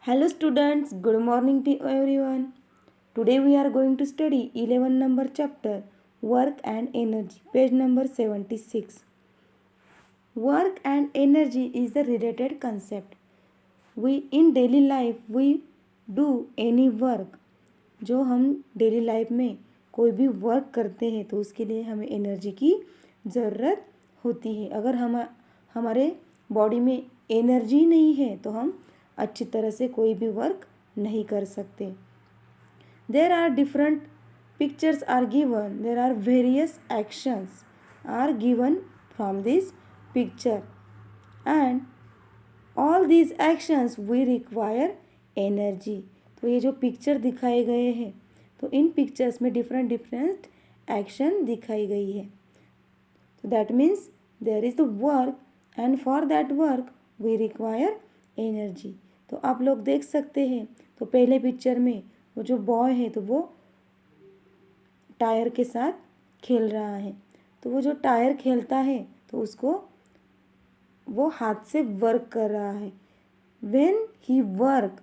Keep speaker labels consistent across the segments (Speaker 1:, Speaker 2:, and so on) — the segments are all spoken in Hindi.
Speaker 1: Hello students, good morning to everyone. Today we are going to study 11 number chapter Work and Energy, page number 76. Work and energy is the related concept. We in daily life we do any work. जो हम डेली लाइफ में कोई भी वर्क करते हैं तो उसके लिए हमें एनर्जी की ज़रूरत होती है। अगर हमारे बॉडी में एनर्जी नहीं है तो हम अच्छी तरह से कोई भी वर्क नहीं कर सकते। There are different pictures are given, there are various actions are given from this picture and all these actions we require energy. तो ये जो पिक्चर दिखाए गए हैं तो इन पिक्चर्स में डिफरेंट डिफरेंट एक्शन दिखाई गई है। तो that means there is the work and for that work we require energy. तो आप लोग देख सकते हैं तो पहले पिक्चर में वो जो बॉय है तो वो टायर के साथ खेल रहा है। तो वो जो टायर खेलता है तो उसको वो हाथ से वर्क कर रहा है। When he work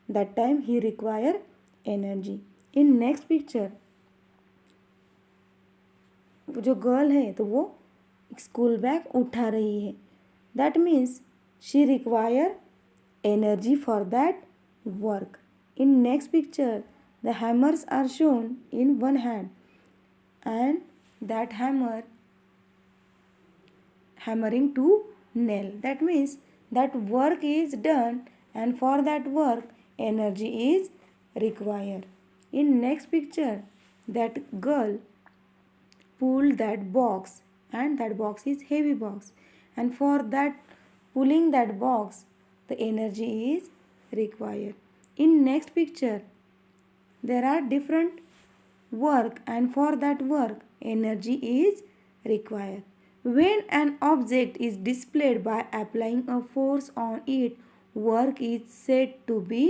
Speaker 1: that time he require energy. In next picture वो जो गर्ल है तो वो स्कूल बैग उठा रही है। That means she require energy for that work. In next picture, the hammers are shown in one hand and that hammer hammering to nail. That means that work is done and for that work energy is required. In next picture, that girl pulled that box and that box is heavy box and for that pulling that box the energy is required. In next picture there are different work and for that work energy is required. When an object is displayed by applying a force on it work is said to be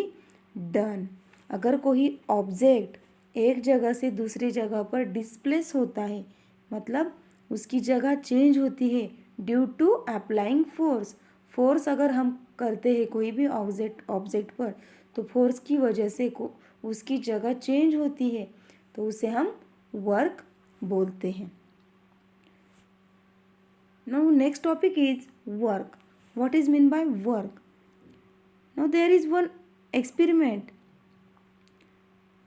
Speaker 1: done. अगर कोई ऑब्जेक्ट एक जगह से दूसरी जगह पर डिस्प्लेस होता है मतलब उसकी जगह चेंज होती है due to applying force. Force अगर हम करते हैं कोई भी ऑब्जेक्ट पर तो फोर्स की वजह से उसकी जगह चेंज होती है तो उसे हम वर्क बोलते हैं। Now next topic is work. What is mean by work? Now there is one experiment.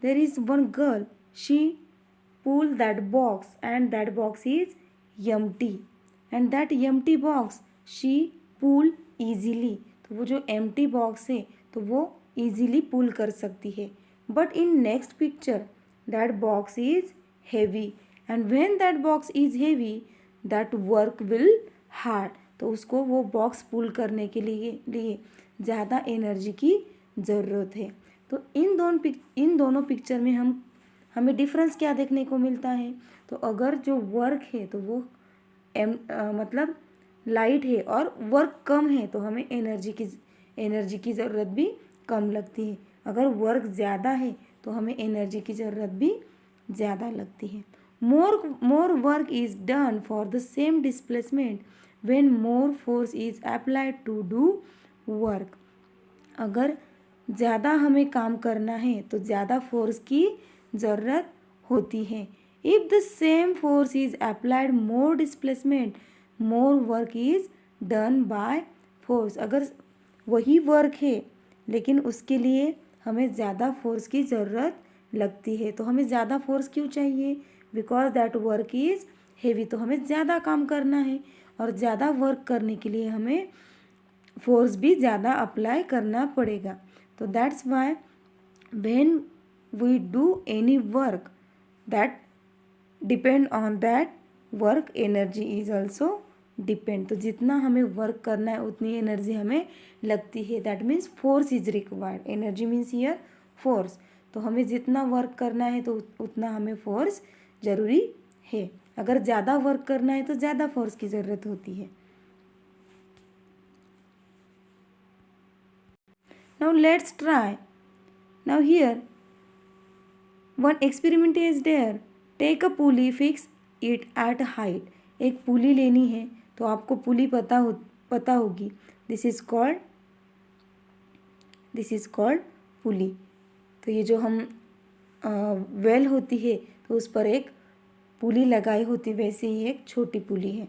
Speaker 1: There is one girl, she pulled that box and that box is empty and that empty box she pulled easily। तो वो जो empty box है तो वो easily pull कर सकती है। but in next picture that box is heavy and when that box is heavy that work will hard। तो उसको वो बॉक्स पुल करने के लिए ज़्यादा एनर्जी की ज़रूरत है। तो इन दोनों पिक्चर में हमें डिफरेंस क्या देखने को मिलता है? तो अगर जो वर्क है तो वो मतलब लाइट है और वर्क कम है तो हमें एनर्जी की ज़रूरत भी कम लगती है। अगर वर्क ज़्यादा है तो हमें एनर्जी की ज़रूरत भी ज़्यादा लगती है। More work is done for the same displacement when more force is applied to do work. अगर ज़्यादा हमें काम करना है तो ज़्यादा फोर्स की ज़रूरत होती है। If the same force is applied more displacement more work is done by force. अगर वही वर्क है लेकिन उसके लिए हमें ज़्यादा फोर्स की ज़रूरत लगती है। तो हमें ज़्यादा फोर्स क्यों चाहिए? Because that work is heavy. तो हमें ज़्यादा काम करना है और ज़्यादा वर्क करने के लिए हमें फोर्स भी ज़्यादा अप्लाई करना पड़ेगा। तो that's why when we do any work that depend on that work energy is also depend। तो जितना हमें वर्क करना है उतनी एनर्जी हमें लगती है। That means force is required. Energy means here force. तो हमें जितना वर्क करना है तो उतना हमें फोर्स ज़रूरी है। अगर ज़्यादा वर्क करना है तो ज़्यादा फोर्स की ज़रूरत होती है। Now let's try. Now here one experiment is there. Take a pulley, fix it at height. एक पुली लेनी है तो आपको पुली पता होगी। This is called this is called pulley. तो ये जो हम वेल होती है तो उस पर एक पुली लगाई होती, वैसे ही एक छोटी पुली है।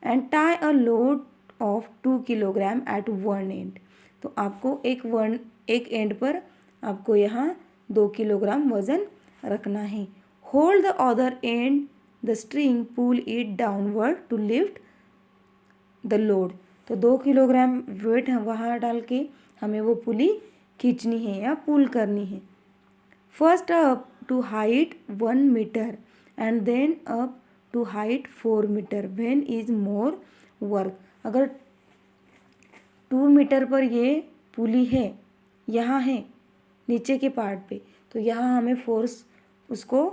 Speaker 1: And tie a load of 2 kilogram at one end. तो आपको एक एंड पर आपको यहाँ 2 किलोग्राम वज़न रखना है। Hold the other end the string, pull it downward to lift the load. तो 2 किलोग्राम वेट वहाँ डाल के हमें वो पुली खींचनी है या पुल करनी है। First up to height 1 metre and then up to height 4 metre when is more work. अगर 2 मीटर पर ये पुली है, यहाँ है नीचे के पार्ट पे, तो यहाँ हमें फोर्स उसको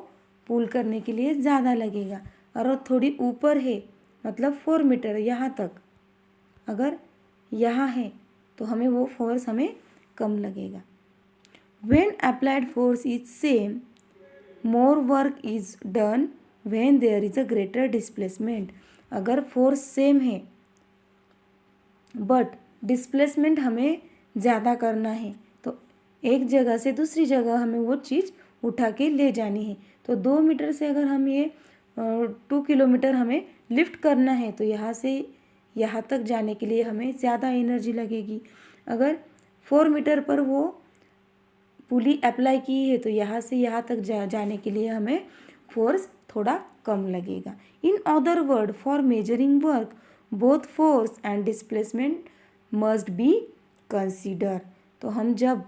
Speaker 1: पुल करने के लिए ज़्यादा लगेगा। और थोड़ी ऊपर है मतलब 4 मीटर यहाँ तक, अगर यहाँ है तो हमें वो फोर्स हमें कम लगेगा। When applied force is same, more work is done when there is a greater displacement। अगर फोर्स सेम है बट डिस्प्लेसमेंट हमें ज़्यादा करना है, तो एक जगह से दूसरी जगह हमें वो चीज़ उठा के ले जानी है। तो 2 मीटर से अगर हम ये 2 किलोमीटर हमें लिफ्ट करना है, तो यहाँ से यहाँ तक जाने के लिए हमें ज़्यादा एनर्जी लगेगी। अगर 4 मीटर पर वो पुली अप्लाई की है, तो यहाँ से यहाँ तक जाने के लिए हमें फोर्स थोड़ा कम लगेगा। In other word, for measuring work both force and displacement must be consider. तो हम जब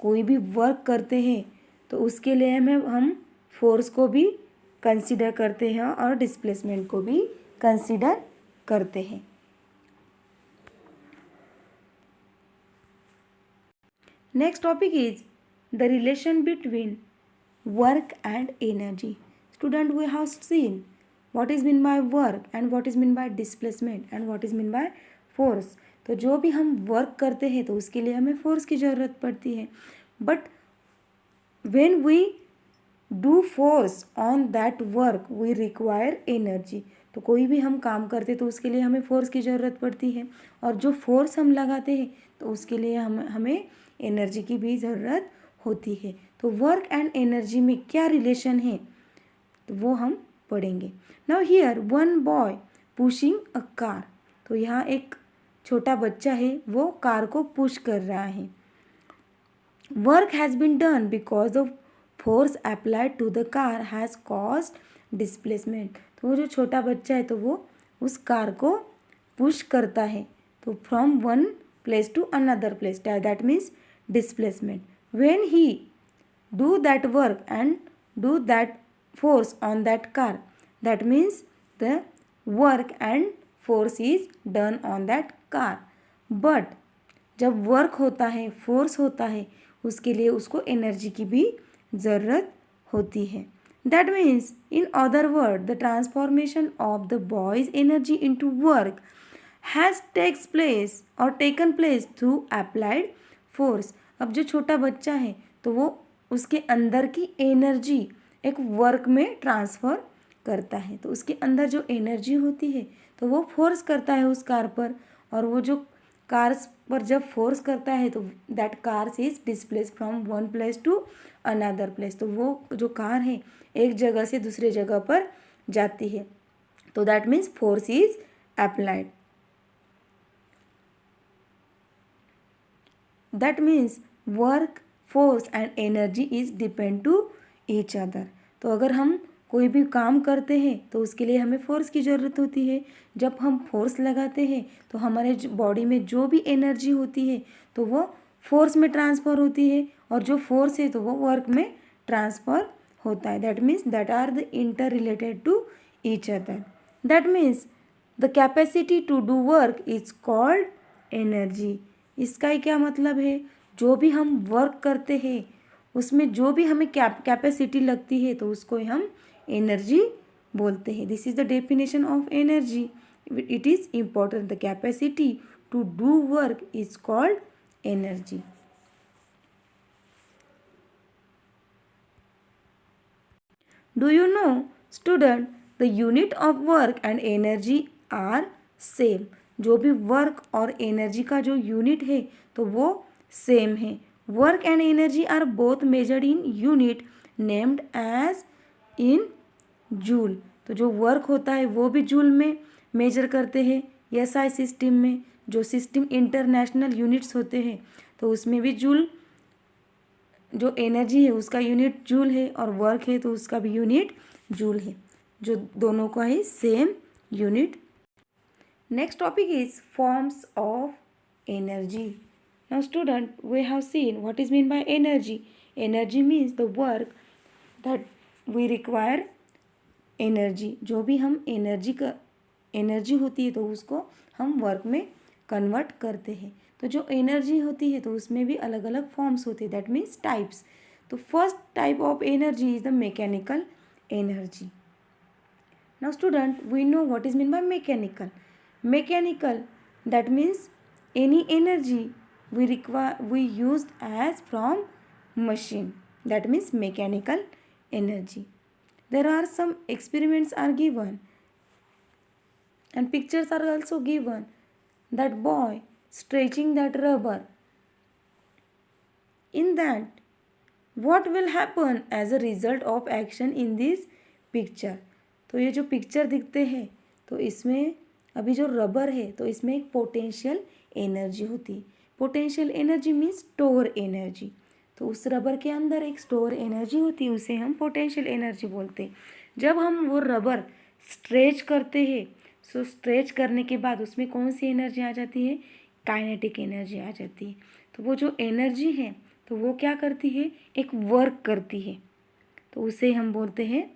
Speaker 1: कोई भी वर्क करते हैं तो उसके लिए हम फोर्स को भी कंसीडर करते हैं और डिस्प्लेसमेंट को भी कंसीडर करते हैं। Next topic is the relation between work and energy. Student, we have seen what is meant by work and what is meant by displacement and what is meant by force. तो जो भी हम वर्क करते हैं तो उसके लिए हमें फोर्स की ज़रूरत पड़ती है, but when we do force on that work we require energy। तो कोई भी हम काम करते तो उसके लिए हमें फोर्स की ज़रूरत पड़ती है, और जो फोर्स हम लगाते हैं तो उसके लिए हमें एनर्जी की भी ज़रूरत होती है। तो वर्क एंड एनर्जी में क्या रिलेशन है तो वो हम पढ़ेंगे। Now here one boy pushing a car. तो यहाँ एक छोटा बच्चा है, वो कार को पुश कर रहा है। Work has been done because the force applied to the car has caused displacement. तो वो जो छोटा बच्चा है तो वो उस कार को पुश करता है, तो from one place to another place, that means displacement. When he do that work and do that force on that car, that means the work and force is done on that car. But जब वर्क होता है, फोर्स होता है, उसके लिए उसको एनर्जी की भी ज़रूरत होती है। That means in other word the transformation of the boy's energy into work has taken place through applied force. अब जो छोटा बच्चा है तो वो उसके अंदर की एनर्जी एक वर्क में ट्रांसफ़र करता है, तो उसके अंदर जो एनर्जी होती है तो वो फोर्स करता है उस कार पर, और वो जो कार्स पर जब फोर्स करता है तो that cars is displace from one place to another place. तो वो जो कार है एक जगह से दूसरे जगह पर जाती है, तो that means force is applied. That means work, force and energy is depend to each other। तो अगर हम कोई भी काम करते हैं तो उसके लिए हमें फोर्स की ज़रूरत होती है। जब हम फोर्स लगाते हैं तो हमारे बॉडी में जो भी एनर्जी होती है तो वो फोर्स में ट्रांसफ़र होती है, और जो फोर्स है तो वो वर्क में ट्रांसफ़र होता है। That means that are the interrelated to each other. That means the capacity to do work is called energy. इसका क्या मतलब है, जो भी हम वर्क करते हैं उसमें जो भी हमें कैपेसिटी लगती है तो उसको हम एनर्जी बोलते हैं। This is the definition of energy. It is important, the capacity to do work is called energy. Do you know student the unit of work and energy are same. जो भी वर्क और एनर्जी का जो यूनिट है तो वो सेम है। Work and energy are both measured in unit named as in joule. तो जो वर्क होता है वो भी जूल में मेजर करते हैं एसआई सिस्टम में। जो सिस्टम इंटरनेशनल यूनिट्स होते हैं तो उसमें भी जूल, जो एनर्जी है उसका यूनिट जूल है, और वर्क है तो उसका भी यूनिट जूल है, जो दोनों का ही same unit. Next topic is forms of energy. Now student, we have seen what is mean by energy. Energy means the work that we require energy. जो भी हम एनर्जी होती है तो उसको हम वर्क में कन्वर्ट करते हैं। तो जो एनर्जी होती है तो उसमें भी अलग अलग फॉर्म्स होते हैं, दैट मीन्स टाइप्स। तो first type of energy is the mechanical energy. Now student, we know what is mean by mechanical. Mechanical, that means any energy we used as from machine, that means mechanical energy. There are some experiments are given and pictures are also given, that boy stretching that rubber. In that, what will happen as a result of action in this picture? तो ये जो पिक्चर दिखते हैं तो इसमें अभी जो रबर है तो इसमें एक पोटेंशियल एनर्जी होती है। Potential energy means store energy. तो उस रबर के अंदर एक स्टोर एनर्जी होती है, उसे हम पोटेंशियल एनर्जी बोलते हैं। जब हम वो रबर स्ट्रेच करते हैं, सो स्ट्रेच करने के बाद उसमें कौन सी एनर्जी आ जाती है? काइनेटिक एनर्जी आ जाती है। तो वो जो एनर्जी है तो वो क्या करती है? एक वर्क करती है। तो उसे हम बोलते हैं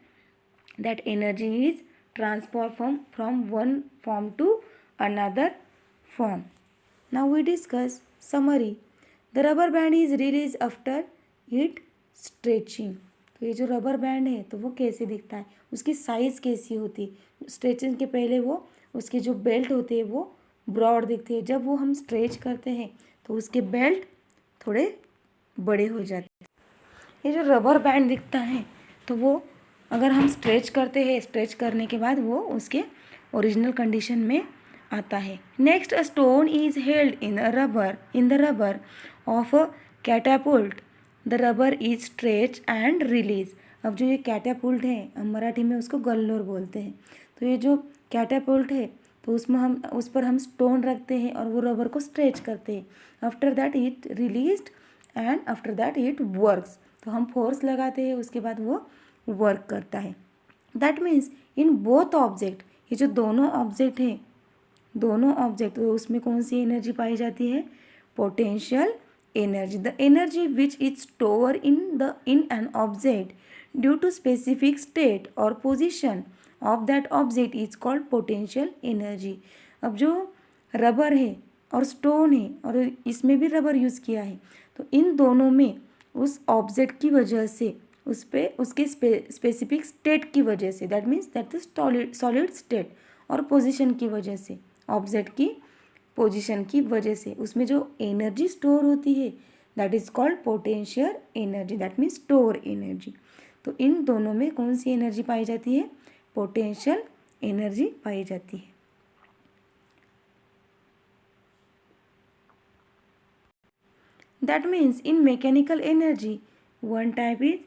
Speaker 1: that energy is transformed from one form to another form. Now we discuss summary. The rubber band is released after it stretching. तो ये जो रबर बैंड है तो वो कैसे दिखता है, उसकी साइज़ कैसी होती है? स्ट्रेचिंग के पहले वो उसके जो बेल्ट होते हैं वो ब्रॉड दिखते हैं। जब वो हम स्ट्रेच करते हैं तो उसके बेल्ट थोड़े बड़े हो जाते हैं। ये जो रबर बैंड दिखता है तो वो अगर हम स्ट्रेच करते हैं, स्ट्रेच करने के बाद वो उसके ओरिजिनल कंडीशन में आता है। Next, a stone is held in the rubber of a catapult. The rubber is stretch and release. अब जो ये कैटापुल्ट है हम मराठी में उसको गल्लोर बोलते हैं। तो ये जो कैटापुल्ट है तो उस पर हम स्टोन रखते हैं और वो रबर को स्ट्रेच करते हैं। After that it released and after that it works. तो हम फोर्स लगाते हैं, उसके बाद वो वर्क करता है। That means in both object, ये जो दोनों ऑब्जेक्ट हैं, दोनों ऑब्जेक्ट, तो उसमें कौन सी एनर्जी पाई जाती है? Potential energy. The energy which is store in an object due to specific state और position of that object is called potential energy. अब जो रबर है और स्टोन है और इसमें भी रबर यूज़ किया है, तो इन दोनों में उस ऑब्जेक्ट की वजह से उस पर उसके स्पेसिफिक स्टेट की वजह से, that means that is solid state, और पोजीशन की वजह से, ऑब्जेक्ट की पोजीशन की वजह से उसमें जो एनर्जी स्टोर होती है that is called potential energy, that means store energy. तो इन दोनों में कौन सी एनर्जी पाई जाती है? पोटेंशियल एनर्जी पाई जाती है। That means in mechanical energy one type is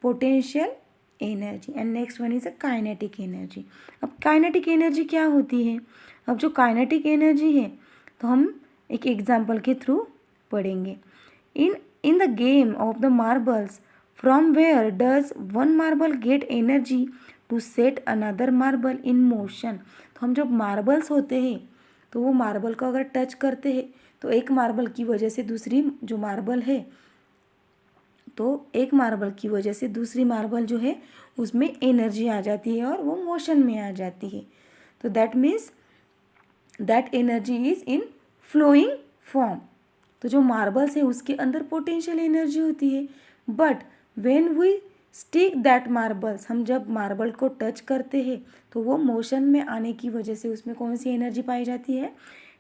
Speaker 1: potential energy and next one is a kinetic energy. अब काइनेटिक एनर्जी क्या होती है? अब जो काइनेटिक एनर्जी है तो हम एक एग्जांपल के थ्रू पढ़ेंगे। In the game of the marbles, from where does one marble get energy to set another marble in motion. तो हम जब मार्बल्स होते हैं तो वो मार्बल को अगर टच करते हैं तो एक मार्बल की वजह से दूसरी जो मार्बल है, तो एक मार्बल की वजह से दूसरी मार्बल जो है उसमें एनर्जी आ जाती है और वो मोशन में आ जाती है। तो that means that energy is in flowing form. तो जो मार्बल्स है उसके अंदर पोटेंशियल एनर्जी होती है, but when we stick that marbles, हम जब मार्बल को टच करते हैं तो वो मोशन में आने की वजह से उसमें कौन सी एनर्जी पाई जाती है?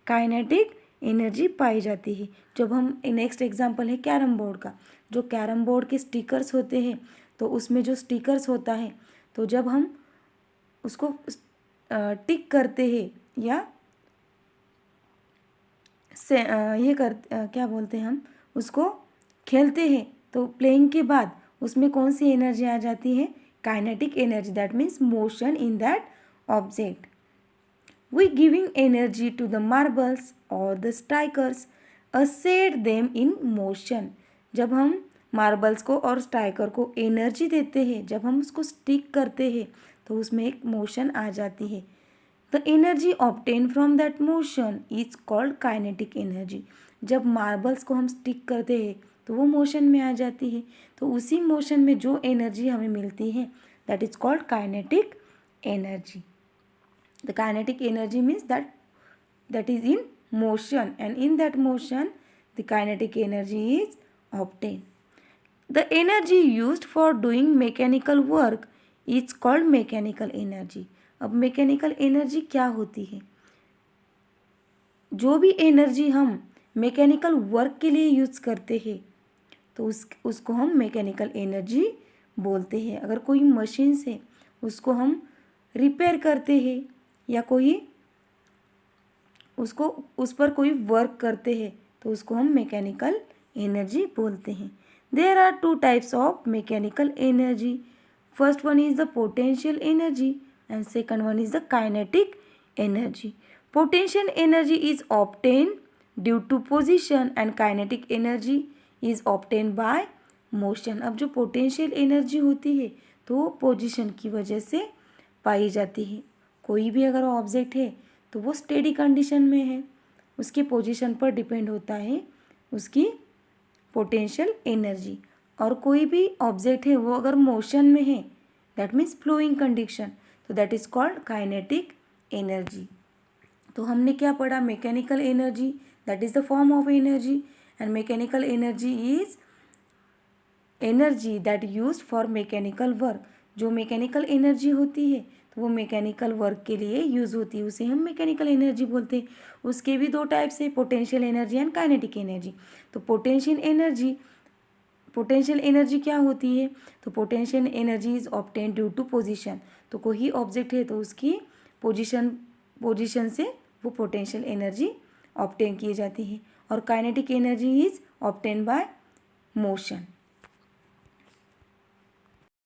Speaker 1: काइनेटिक एनर्जी पाई जाती है। जब हम नेक्स्ट एग्जांपल है कैरम बोर्ड का। जो कैरम बोर्ड के स्टिकर्स होते हैं तो उसमें जो स्टिकर्स होता है तो जब हम उसको टिक करते हैं या से क्या बोलते हैं हम उसको खेलते हैं तो प्लेइंग के बाद उसमें कौन सी एनर्जी आ जाती है? Kinetic energy, that means motion in that object. We giving energy to the marbles or the strikers, set them in motion. जब हम मार्बल्स को और स्ट्राइकर को एनर्जी देते हैं, जब हम उसको स्टिक करते हैं तो उसमें एक मोशन आ जाती है. The energy obtain from that motion is called kinetic energy. जब मार्बल्स को हम स्टिक करते हैं तो वो मोशन में आ जाती है, तो उसी मोशन में जो एनर्जी हमें मिलती है that is called kinetic energy. The kinetic energy means that is in motion, and in that motion the kinetic energy is obtained. The energy used for doing mechanical work is called mechanical energy. अब mechanical energy क्या होती है? जो भी एनर्जी हम मैकेनिकल वर्क के लिए यूज़ करते हैं तो उसको हम मैकेनिकल एनर्जी बोलते हैं. अगर कोई मशीन से उसको हम रिपेयर करते हैं या कोई उस पर कोई वर्क करते हैं तो उसको हम मैकेनिकल एनर्जी बोलते हैं. There are two types of mechanical energy. First one is the potential energy and second one is the kinetic energy. Potential energy is obtain due to position and kinetic energy is obtain by motion. अब जो पोटेंशियल एनर्जी होती है तो पोजिशन की वजह से पाई जाती है. कोई भी अगर ऑब्जेक्ट है तो वो स्टेडी कंडीशन में है, उसके पोजीशन पर डिपेंड होता है उसकी पोटेंशियल एनर्जी. और कोई भी ऑब्जेक्ट है वो अगर मोशन में है दैट मीन्स फ्लोइंग कंडीशन, तो that is called kinetic energy. तो हमने क्या पढ़ा? Mechanical energy that is the form of energy, and mechanical energy is energy that used for mechanical work. जो मैकेनिकल एनर्जी होती है तो वो मैकेनिकल वर्क के लिए यूज़ होती है, उसे हम मैकेनिकल एनर्जी बोलते हैं. उसके भी दो टाइप्स है, potential energy and kinetic energy. तो पोटेंशियल एनर्जी क्या होती है? तो potential energy is obtain due to position. तो कोई ऑब्जेक्ट है तो उसकी पोजीशन से वो पोटेंशियल एनर्जी ऑब्टेन की जाती है. और kinetic energy is obtain by motion.